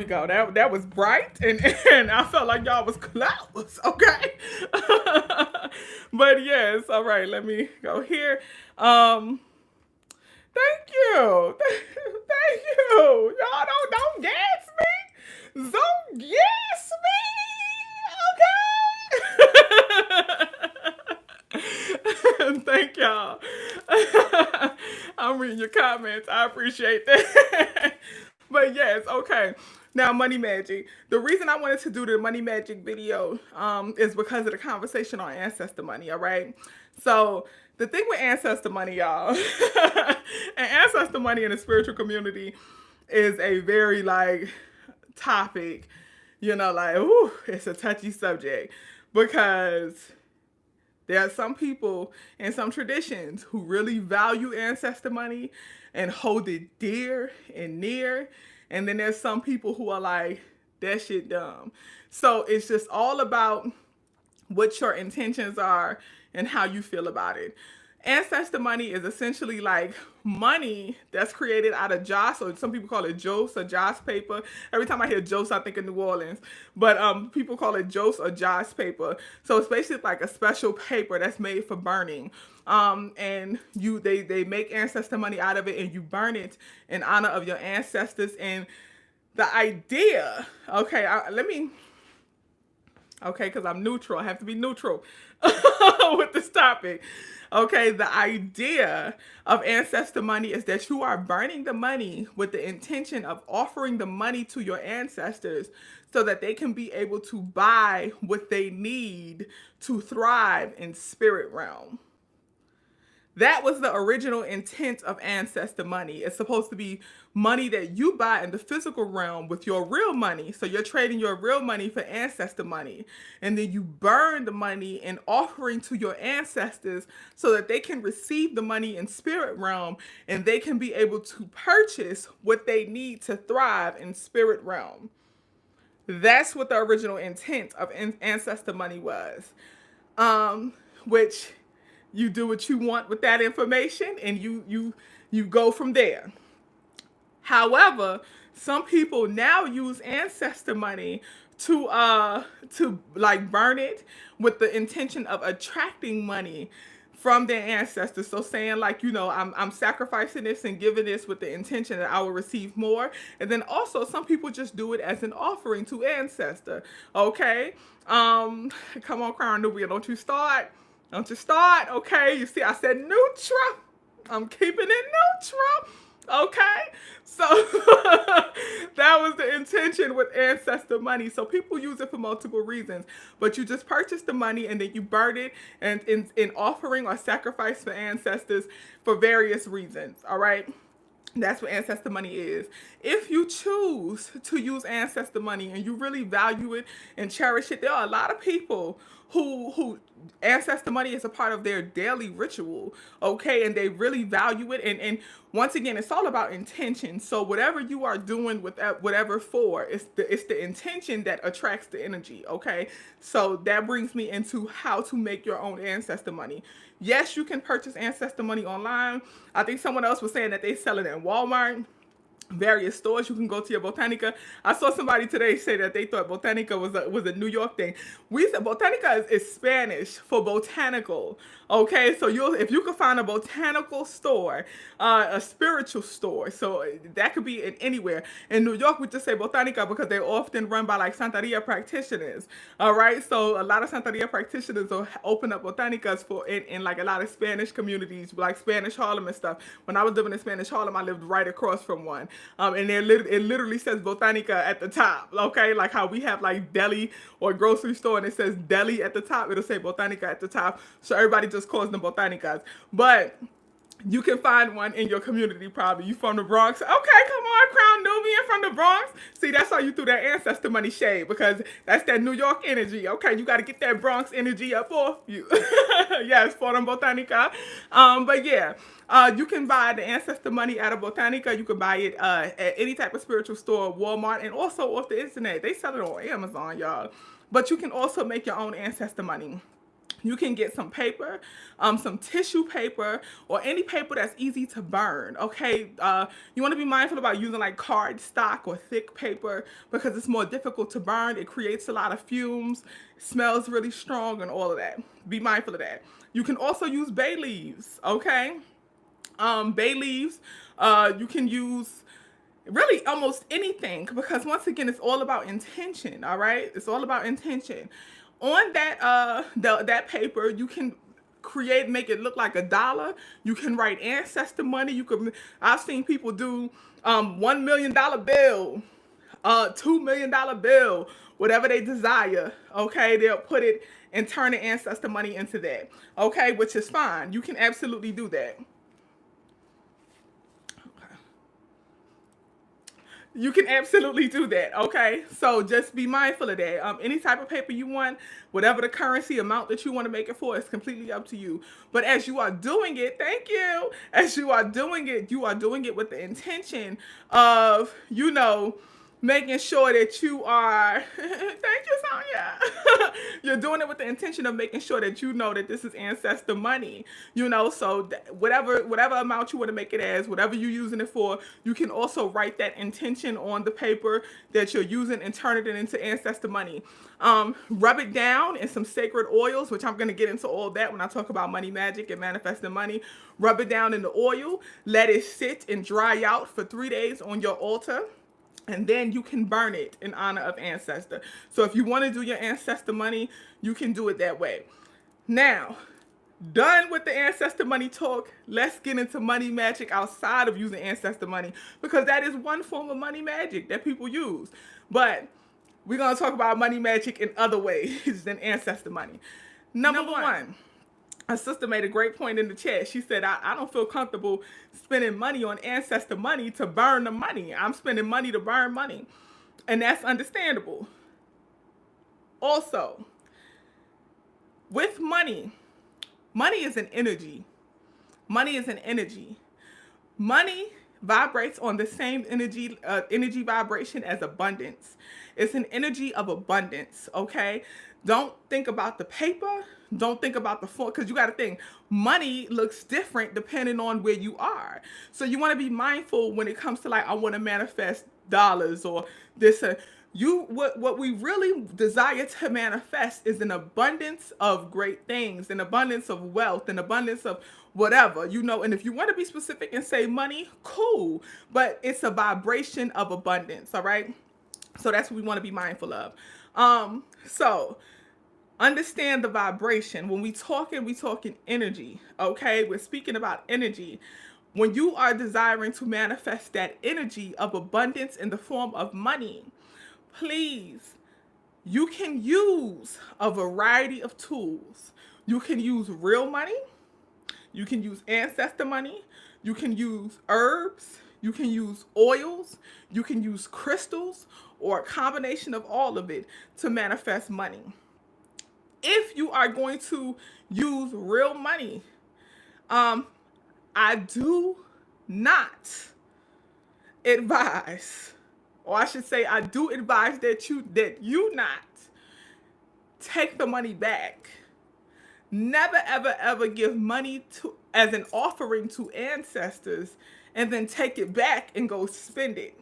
go. That was bright, and I felt like y'all was close. Okay. But yes, all right. Let me go here. Um, Thank you. Thank you. Y'all don't gas me. Don't gas me. Okay. Thank y'all. I'm reading your comments. I appreciate that. But yes, okay. Now, money magic. The reason I wanted to do the money magic video is because of the conversation on ancestor money. All right. So the thing with ancestor money, y'all, and ancestor money in the spiritual community is a very like topic. Like, ooh, it's a touchy subject because there are some people and some traditions who really value ancestor money and hold it dear and near. And then there's some people who are like, that shit dumb. So it's just all about what your intentions are and how you feel about it. Ancestor money is essentially like money that's created out of joss, or some people call it joss or joss paper. Every time I hear joss, I think of New Orleans, but people call it joss or joss paper. So it's basically like a special paper that's made for burning. And they make ancestor money out of it, and you burn it in honor of your ancestors. And the idea, okay, because I'm neutral. I have to be neutral with this topic. Okay, the idea of ancestor money is that you are burning the money with the intention of offering the money to your ancestors so that they can be able to buy what they need to thrive in spirit realm. That was the original intent of ancestor money. It's supposed to be money that you buy in the physical realm with your real money. So you're trading your real money for ancestor money. And then you burn the money in offering to your ancestors so that they can receive the money in spirit realm and they can be able to purchase what they need to thrive in spirit realm. That's what the original intent of ancestor money was. Which you do what you want with that information and you go from there. However, some people now use ancestor money to like burn it with the intention of attracting money from their ancestors. So saying like, I'm sacrificing this and giving this with the intention that I will receive more. And then also some people just do it as an offering to ancestor. Okay. Come on, Crown Nubia, don't you start. Don't you start, okay? You see, I said neutral. I'm keeping it neutral, okay? So that was the intention with ancestor money. So people use it for multiple reasons, but you just purchase the money and then you burn it and in offering or sacrifice for ancestors for various reasons, all right? That's what ancestor money is. If you choose to use ancestor money and you really value it and cherish it, there are a lot of people who ancestor money is a part of their daily ritual, okay? And they really value it. And once again, it's all about intention. So whatever you are doing with that, whatever for, it's the intention that attracts the energy, okay? So that brings me into how to make your own ancestor money. Yes, you can purchase ancestor money online. I think someone else was saying that they sell it at Walmart, various stores. You can go to your Botanica. I saw somebody today say that they thought Botanica was a New York thing. We said Botanica is Spanish for botanical. Okay, so if you could find a botanical store, a spiritual store, so that could be in anywhere. In New York, we just say Botanica because they're often run by like Santeria practitioners. All right, so a lot of Santeria practitioners will open up Botanicas in like a lot of Spanish communities, like Spanish Harlem and stuff. When I was living in Spanish Harlem, I lived right across from one. And it literally says Botanica at the top, okay? Like how we have like deli or grocery store and it says deli at the top, it'll say Botanica at the top. So everybody just calls them Botanicas. But you can find one in your community probably. You from the Bronx? Okay, come on, Crown Nubian from the Bronx. See, that's how you threw that ancestor money shade because that's that New York energy. Okay, you got to get that Bronx energy up off you. Yes, for them Botanica. But yeah. You can buy the ancestor money at a Botanica. You can buy it at any type of spiritual store, Walmart, and also off the internet. They sell it on Amazon, y'all. But you can also make your own ancestor money. You can get some paper, some tissue paper, or any paper that's easy to burn. Okay, you want to be mindful about using like cardstock or thick paper because it's more difficult to burn. It creates a lot of fumes, smells really strong, and all of that. Be mindful of that. You can also use bay leaves. Okay, bay leaves. You can use really almost anything because once again it's all about intention. All right, it's all about intention. On that that paper you can make it look like a dollar. You can write ancestor money. I've seen people do $1 million bill, $2 million bill, whatever they desire. Okay, they'll put it and turn the ancestor money into that. Okay, which is fine. You can absolutely do that. You can absolutely do that, okay? So just be mindful of that. Any type of paper you want, whatever the currency amount that you want to make it for, is completely up to you. But as you are doing it, thank you. As you are doing it with the intention of, making sure that you are, thank you, Sonia. You're doing it with the intention of making sure that you know that this is ancestor money, so whatever amount you want to make it as, whatever you're using it for, you can also write that intention on the paper that you're using and turn it into ancestor money. Rub it down in some sacred oils, which I'm going to get into all that when I talk about money magic and manifesting money. Rub it down in the oil, let it sit and dry out for 3 days on your altar. And then you can burn it in honor of ancestor. So if you want to do your ancestor money, you can do it that way. Now, done with the ancestor money talk, let's get into money magic outside of using ancestor money, because that is one form of money magic that people use. But we're going to talk about money magic in other ways than ancestor money. Number one. A sister made a great point in the chat. She said, I don't feel comfortable spending money on ancestor money to burn the money. I'm spending money to burn money. And that's understandable. Also, with money is an energy. Money is an energy. Money vibrates on the same energy vibration as abundance. It's an energy of abundance, okay? Don't think about the paper. Don't think about the form, because you got to think money looks different depending on where you are. So you want to be mindful when it comes to like, I want to manifest dollars or this. What we really desire to manifest is an abundance of great things, an abundance of wealth, an abundance of whatever, and if you want to be specific and say money, cool, but it's a vibration of abundance. All right. So that's what we want to be mindful of. So understand the vibration. When we talking energy, okay? We're speaking about energy. When you are desiring to manifest that energy of abundance in the form of money, please, you can use a variety of tools. You can use real money. You can use ancestor money. You can use herbs. You can use oils. You can use crystals, or a combination of all of it to manifest money. If you are going to use real money, I do not advise, or I should say I do advise that you not take the money back. Never, ever, ever give money as an offering to ancestors and then take it back and go spend it.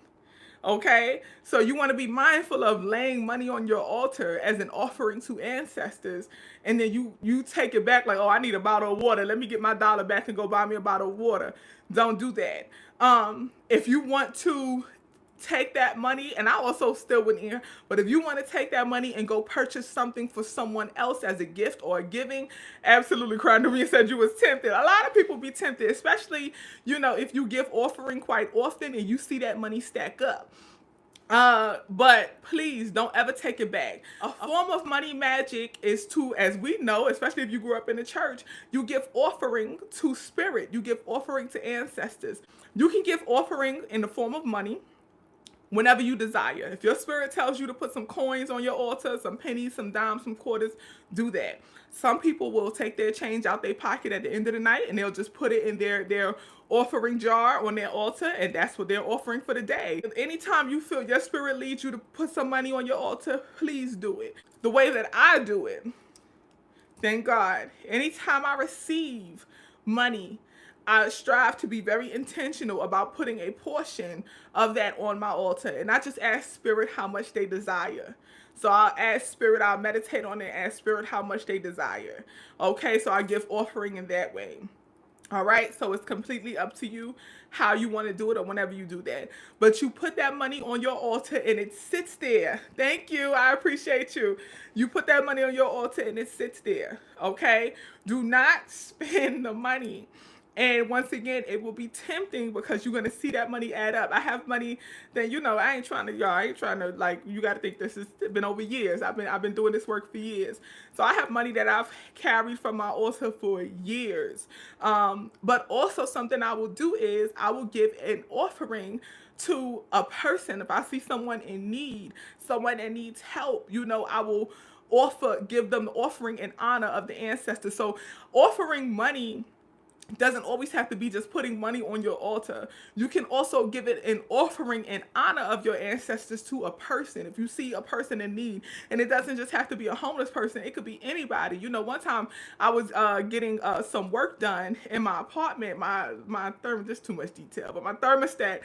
Okay, so you want to be mindful of laying money on your altar as an offering to ancestors, and then you take it back like, oh, I need a bottle of water. Let me get my dollar back and go buy me a bottle of water. Don't do that. If you want to take that money, and I also still wouldn't, but if you want to take that money and go purchase something for someone else as a gift or a giving, absolutely. Crandomia said you was tempted. A lot of people be tempted, especially, if you give offering quite often and you see that money stack up. But please don't ever take it back. A form of money magic is to, as we know, especially if you grew up in the church, you give offering to spirit. You give offering to ancestors. You can give offering in the form of money whenever you desire. If your spirit tells you to put some coins on your altar, some pennies, some dimes, some quarters, do that. Some people will take their change out their pocket at the end of the night and they'll just put it in their offering jar on their altar, and that's what they're offering for the day. Anytime you feel your spirit leads you to put some money on your altar, please do it. The way that I do it, Thank God. Anytime I receive money, I strive to be very intentional about putting a portion of that on my altar. And I just ask Spirit how much they desire. So I'll ask Spirit, I'll meditate on it, ask Spirit how much they desire. Okay, so I give offering in that way. All right, so it's completely up to you how you want to do it or whenever you do that. But you put that money on your altar and it sits there. Thank you. I appreciate you. You put that money on your altar and it sits there. Okay, do not spend the money. And once again, it will be tempting because you're gonna see that money add up. I have money that I ain't trying to, y'all. I ain't trying to like. You got to think this has been over years. I've been doing this work for years. So I have money that I've carried from my altar for years. But also something I will do is I will give an offering to a person. If I see someone in need, someone that needs help, I will give them the offering in honor of the ancestors. So offering money doesn't always have to be just putting money on your altar. You can also give it an offering in honor of your ancestors to a person. If you see a person in need, and it doesn't just have to be a homeless person, it could be anybody. One time I was getting some work done in my apartment. My just too much detail, but my thermostat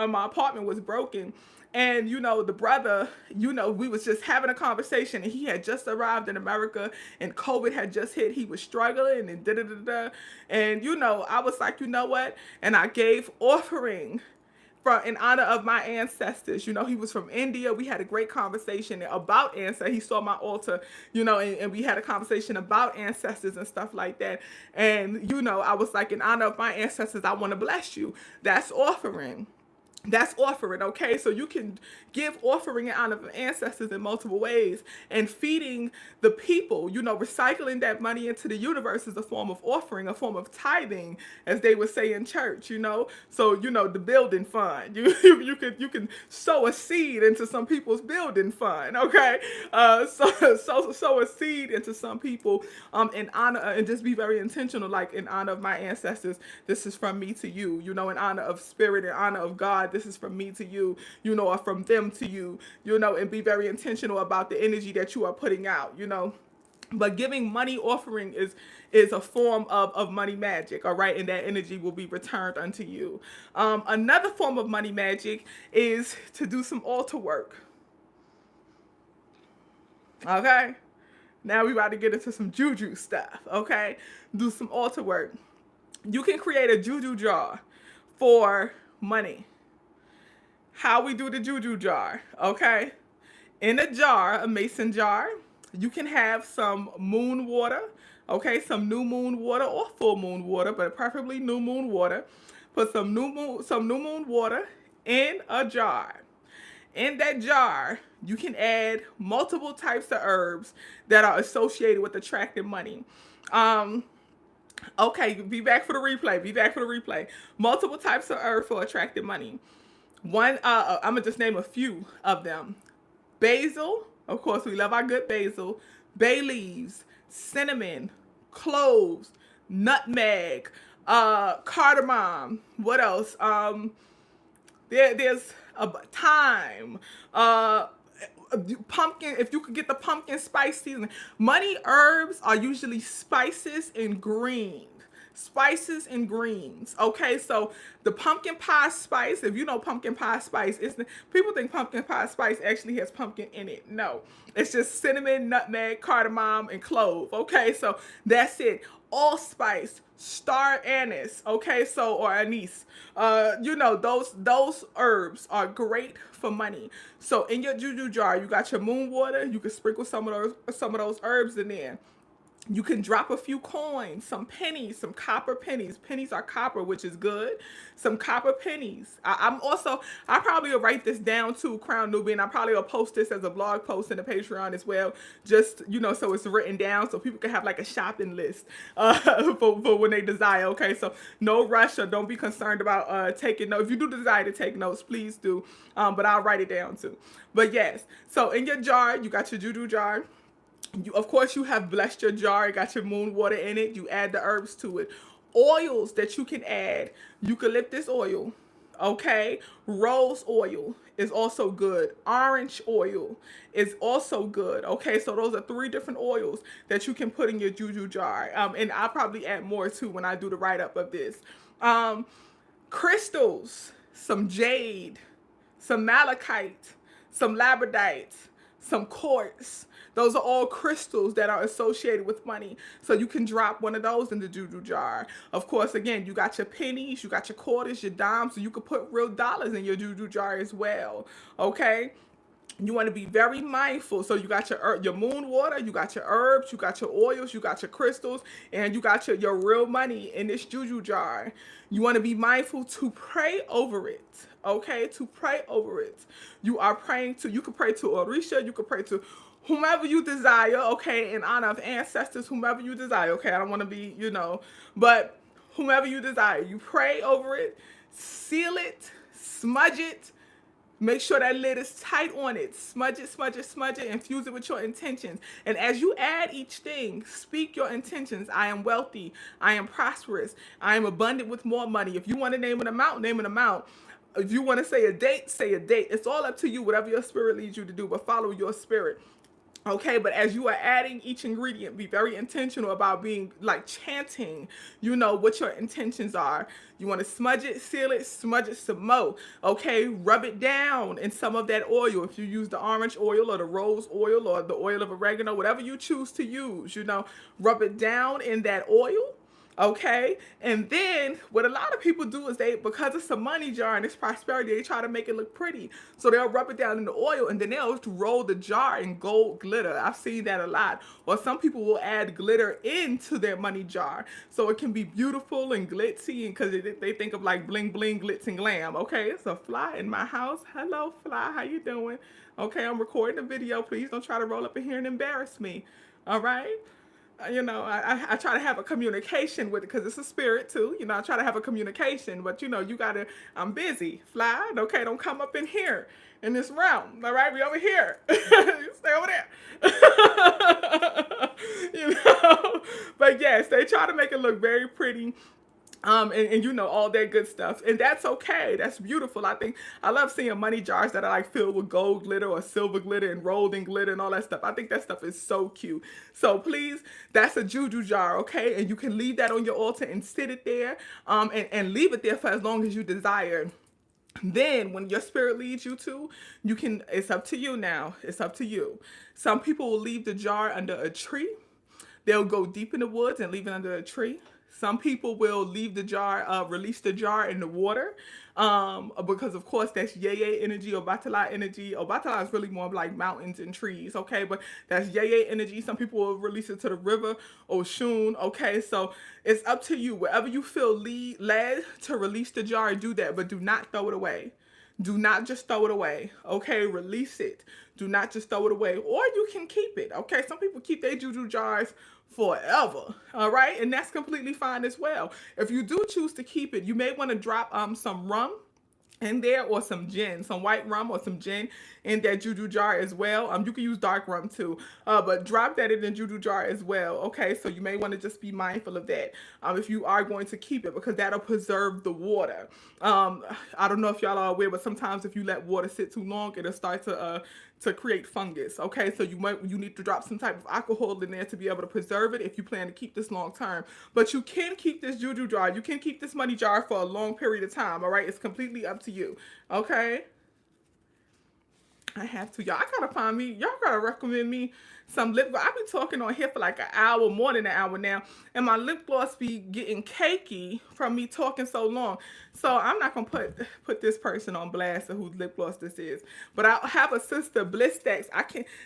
in my apartment was broken. And the brother, we was just having a conversation, and he had just arrived in America, and COVID had just hit. He was struggling, and da da da da. And I was like, you know what? And I gave offering in honor of my ancestors. He was from India. We had a great conversation about ancestors. He saw my altar, and we had a conversation about ancestors and stuff like that. And I was like, in honor of my ancestors, I want to bless you. That's offering. That's offering, okay? So you can give offering in honor of ancestors in multiple ways. And feeding the people, recycling that money into the universe is a form of offering, a form of tithing, as they would say in church, So, the building fund. You can sow a seed into some people's building fund, okay? Sow a seed into some people in honor, and just be very intentional, like in honor of my ancestors, this is from me to you, in honor of Spirit, in honor of God, this is from me to you, or from them to you, and be very intentional about the energy that you are putting out, But giving money offering is a form of money magic, all right? And that energy will be returned unto you. Another form of money magic is to do some altar work. Okay? Now we about to get into some juju stuff, okay? Do some altar work. You can create a juju jar for money. How we do the juju jar, okay? In a jar, a mason jar, you can have some moon water, okay? Some new moon water or full moon water, but preferably new moon water. Put some new moon water in a jar. In that jar, you can add multiple types of herbs that are associated with attracting money. Okay, be back for the replay. Multiple types of herbs for attracting money. One, I'm gonna just name a few of them. Basil, of course, we love our good basil. Bay leaves, cinnamon, cloves, nutmeg, cardamom. What else? There's thyme, pumpkin. If you could get the pumpkin spice seasoning. Money herbs are usually spices and greens. Spices and greens. Okay, so the pumpkin pie spice, if you know pumpkin pie spice, people think pumpkin pie spice actually has pumpkin in it. No, it's just cinnamon, nutmeg, cardamom, and clove. Okay, so that's it. Allspice, star anise. Okay, so or anise. Those herbs are great for money. So in your juju jar, you got your moon water. You can sprinkle some of those herbs in there. You can drop a few coins, some pennies, some copper pennies. Pennies are copper, which is good. Some copper pennies. I probably will write this down too, Crown Nubian. I probably will post this as a blog post in the Patreon as well. Just, so it's written down so people can have like a shopping list for when they desire. Okay, so no rush or don't be concerned about taking notes. If you do desire to take notes, please do. But I'll write it down too. But yes, so in your jar, you got your juju jar. Of course, you have blessed your jar. You got your moon water in it. You add the herbs to it. Oils that you can add. Eucalyptus oil. Okay, rose oil is also good. Orange oil is also good. Okay, so those are 3 different oils that you can put in your juju jar. And I'll probably add more too when I do the write up of this. Um, Crystals, some jade, some malachite, some labradite, some quartz. Those are all crystals that are associated with money. So you can drop one of those in the juju jar. Of course, again, you got your pennies, you got your quarters, your dimes, so you could put real dollars in your juju jar as well. Okay? You want to be very mindful. So you got your moon water, you got your herbs, you got your oils, you got your crystals, and you got your real money in this juju jar. You want to be mindful to pray over it. Okay, to pray over it. You are praying to. You can pray to Orisha. You can pray to whomever you desire. Okay, in honor of ancestors, whomever you desire. Okay, I don't want to be, but whomever you desire, you pray over it, seal it, smudge it. Make sure that lid is tight on it. Smudge it, smudge it, smudge it. Infuse it with your intentions. And as you add each thing, speak your intentions. I am wealthy. I am prosperous. I am abundant with more money. If you want to name an amount, name an amount. If you want to say a date, say a date. It's all up to you, whatever your spirit leads you to do, but follow your spirit. Okay, but as you are adding each ingredient, be very intentional about being like chanting, what your intentions are. You want to smudge it, seal it, smudge it some more. Okay, rub it down in some of that oil. If you use the orange oil or the rose oil or the oil of oregano, whatever you choose to use, rub it down in that oil. Okay, and then what a lot of people do is because it's a money jar and it's prosperity, they try to make it look pretty. So they'll rub it down in the oil and then they'll roll the jar in gold glitter. I've seen that a lot. Or some people will add glitter into their money jar so it can be beautiful and glitzy, and because they think of like bling bling, glitz and glam. Okay, it's a fly in my house. Hello, fly. How you doing? Okay, I'm recording a video. Please don't try to roll up in here and embarrass me. All right. I try to have a communication with it because it's a spirit too. I try to have a communication, but you gotta, I'm busy. Fly, okay, don't come up in here in this realm. All right, we over here. Stay over there. But yes, they try to make it look very pretty. And all that good stuff, and that's okay. That's beautiful. I love seeing money jars that are like filled with gold glitter or silver glitter and rolled in glitter and all that stuff. I think that stuff is so cute. So please, that's a juju jar, okay? And you can leave that on your altar and sit it there, and leave it there for as long as you desire. Then when your spirit leads you to, it's up to you now. It's up to you. Some people will leave the jar under a tree. They'll go deep in the woods and leave it under a tree. Some people will leave the jar, release the jar in the water, because of course that's yeye energy or batala energy. Batala is really more like mountains and trees, okay? But that's yeye energy. Some people will release it to the river, Oshun, okay? So it's up to you. Wherever you feel led to release the jar, do that, but do not throw it away. Do not just throw it away, okay? Release it. Do not just throw it away, or you can keep it, okay? Some people keep their juju jars forever, all right? And that's completely fine as well. If you do choose to keep it, you may want to drop some rum in there, or some gin, some white rum or some gin in that juju jar as well. You can use dark rum too, but drop that in the juju jar as well. Okay, so you may want to just be mindful of that if you are going to keep it, because that'll preserve the water. I don't know if y'all are aware, but sometimes if you let water sit too long, it'll start to create fungus. Okay, so you need to drop some type of alcohol in there to be able to preserve it if you plan to keep this long term. But you can keep this juju jar, you can keep this money jar for a long period of time. All right, it's completely up to you. Okay, I have to. Y'all gotta recommend me some lip gloss. I've been talking on here for like an hour, more than an hour now, and my lip gloss be getting cakey from me talking so long. So I'm not gonna put this person on blast of whose lip gloss this is. But I have a sister, Blistex.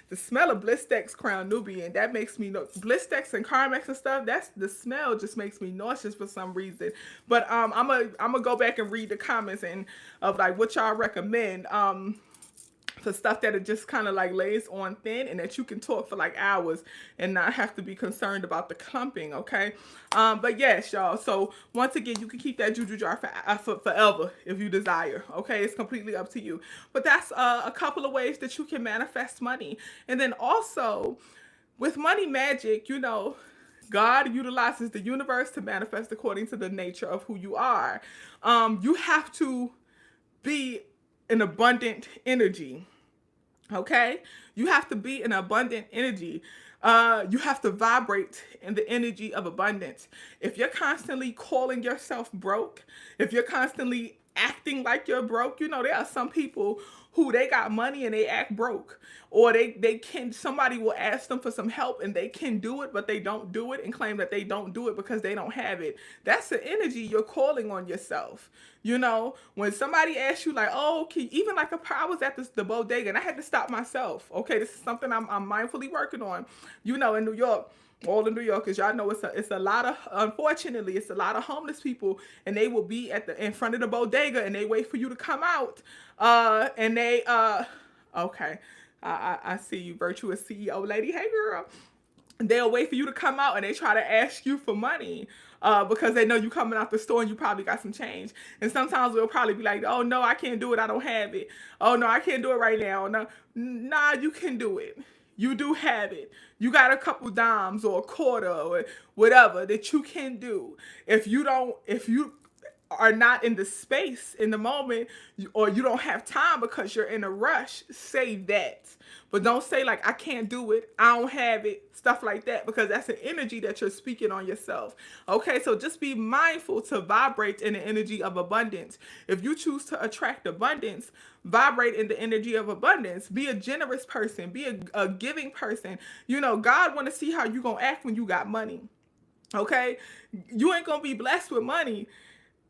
The smell of Blistex Crown Nubian, that makes me Blistex and Carmex and stuff. The smell just makes me nauseous for some reason. But I'm gonna go back and read the comments and of like what y'all recommend. For stuff that it just kind of like lays on thin and that you can talk for like hours and not have to be concerned about the clumping, okay? But yes, y'all, so once again, you can keep that juju jar for forever if you desire, okay? It's completely up to you. But that's a couple of ways that you can manifest money. And then also, with money magic, God utilizes the universe to manifest according to the nature of who you are. You have to be an abundant energy. Okay, you have to be an abundant energy. You have to vibrate in the energy of abundance. If you're constantly calling yourself broke, if you're constantly acting like you're broke, there are some people who they got money and they act broke, or they can, somebody will ask them for some help and they can do it, but they don't do it and claim that they don't do it because they don't have it. That's the energy you're calling on yourself. When somebody asks you like, oh, even like I was at the bodega and I had to stop myself. Okay, this is something I'm mindfully working on. In New York, all in New York, because y'all know it's a lot of, unfortunately, it's a lot of homeless people, and they will be in front of the bodega and they wait for you to come out. And they okay, I see you, virtuous CEO lady. Hey girl. They'll wait for you to come out and they try to ask you for money because they know you coming out the store and you probably got some change. And sometimes they'll probably be like, oh no, I can't do it, I don't have it. Oh no, I can't do it right now. No, nah, you can do it. You do have it. You got a couple dimes or a quarter or whatever that you can do. If you are not in the space in the moment, or you don't have time because you're in a rush, say that. But don't say like, I can't do it, I don't have it, stuff like that, because that's an energy that you're speaking on yourself. Okay, so just be mindful to vibrate in the energy of abundance. If you choose to attract abundance, vibrate in the energy of abundance. Be a generous person, be a giving person. God want to see how you gonna act when you got money. Okay, you ain't gonna be blessed with money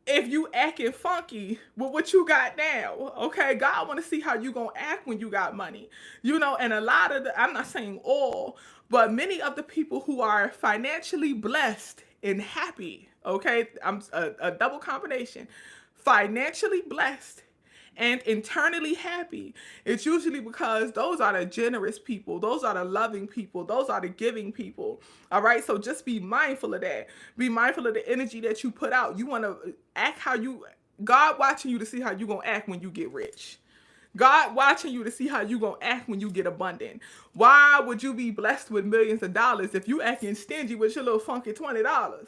if you acting funky with what you got now. Okay, God want to see how you gonna act when you got money. And a lot of I'm not saying all, but many of the people who are financially blessed and happy, okay, I'm a double combination, financially blessed and internally happy, it's usually because those are the generous people, those are the loving people, those are the giving people. All right, so just be mindful of that. Be mindful of the energy that you put out. You want to act how God watching you to see how you gonna act when you get rich. God watching you to see how you gonna act when you get abundant. Why would you be blessed with millions of dollars if you acting stingy with your little funky $20?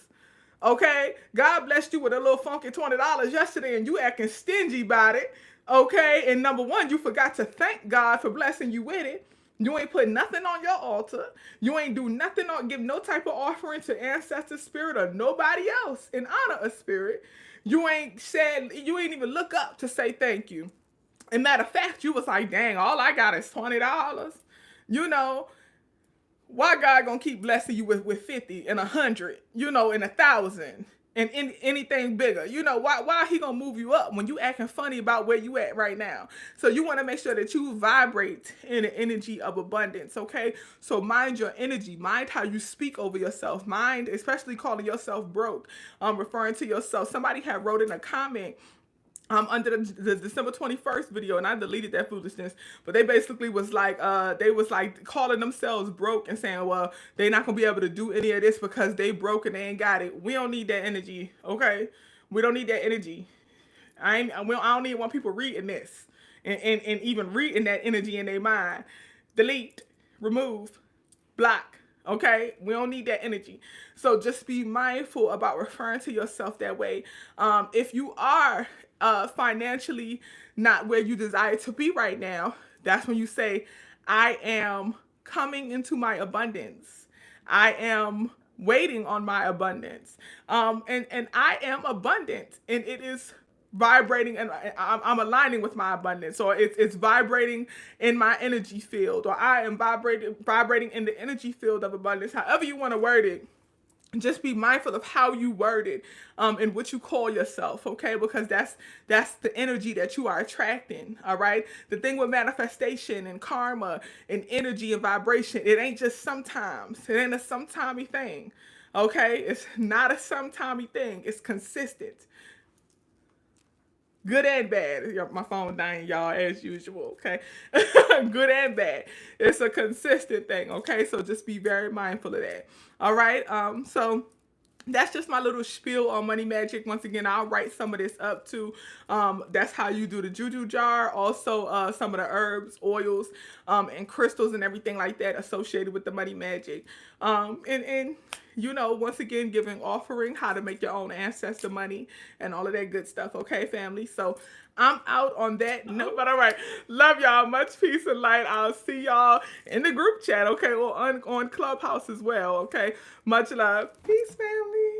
Okay, God blessed you with a little funky $20 yesterday and you acting stingy about it. Okay, and number one, you forgot to thank God for blessing you with it. You ain't put nothing on your altar. You ain't do nothing or give no type of offering to ancestor spirit or nobody else in honor of spirit. You ain't even look up to say thank you. And matter of fact, you was like, dang, all I got is $20. Why God gonna keep blessing you with 50 and 100, and 1,000 and anything bigger? Why he gonna move you up when you acting funny about where you at right now? So you want to make sure that you vibrate in the energy of abundance. Okay, so mind your energy, mind how you speak over yourself, mind especially calling yourself broke, referring to yourself. Somebody had wrote in a comment under the December 21st video, and I deleted that foolishness, but they basically was like, they was like calling themselves broke and saying, well, they not gonna be able to do any of this because they broke and they ain't got it. We don't need that energy, okay? We don't need that energy. I don't need want people reading this and even reading that energy in their mind. Delete, remove, block. Okay, we don't need that energy. So just be mindful about referring to yourself that way. If you are financially not where you desire to be right now, that's when you say, I am coming into my abundance. I am waiting on my abundance. And I am abundant, and it is vibrating, and I'm aligning with my abundance, or it's vibrating in my energy field, or I am vibrating in the energy field of abundance. However you want to word it, just be mindful of how you word it, and what you call yourself, okay? Because that's the energy that you are attracting. All right. The thing with manifestation and karma and energy and vibration, it ain't just sometimes. It ain't a sometimey thing. Okay, it's not a sometimey thing. It's consistent. Good and bad. My phone dying, y'all, as usual, okay? Good and bad. It's a consistent thing, okay? So just be very mindful of that. All right? So that's just my little spiel on money magic. Once again, I'll write some of this up too. That's how you do the Juju Jar. Also, some of the herbs, oils, and crystals and everything like that associated with the money magic. And you know, once again, giving offering, how to make your own ancestor money, and all of that good stuff. Okay, family. So I'm out on that note. But all right, love y'all. Much peace and light. I'll see y'all in the group chat. Okay, or on Clubhouse as well. Okay, much love. Peace, family.